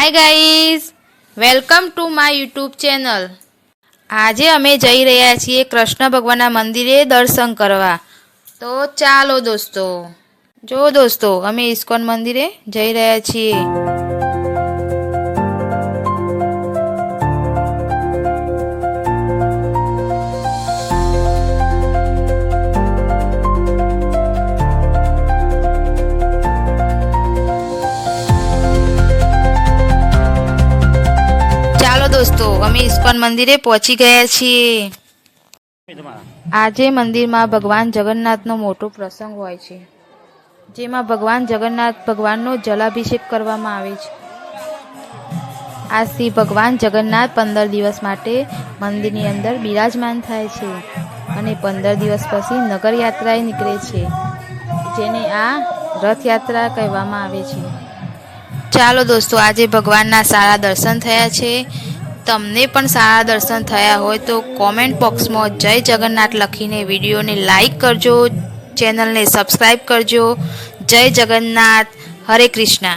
Hi guys, welcome to my YouTube channel. आज अमे जई रह्या छीए कृष्ण भगवानना मंदिरे दर्शन करवा। तो चालो दोस्तों, जो दोस्तों अमे इस्कॉन मंदिरे जई रह्या छीए। दोस्तों अमे इस्कॉन मंदिरे पहुंची गया छीए। आजे मंदिर में भगवान जगन्नाथ नो मोटो प्रसंग होय छे, जेमां भगवान जगन्नाथ भगवान नो जलाभिषेक करवामां आवे छे। आजथी भगवान जगन्नाथ 15 दिवस माटे मंदिरनी अंदर बिराजमान थाय छे अने 15 दिवस पछी नगर यात्राए निकळे छे, जेने आ रथ यात्रा कहेवामां आवे छे। चालो दोस्तों, आजे भगवानना सारा दर्शन थया छे। तमने पण सारा दर्शन थया होय तो कॉमेंट बॉक्स में जय जगन्नाथ लखीने विडियो ने लाइक करजो, चेनल ने सब्सक्राइब करजो। जय जगन्नाथ, हरे कृष्णा।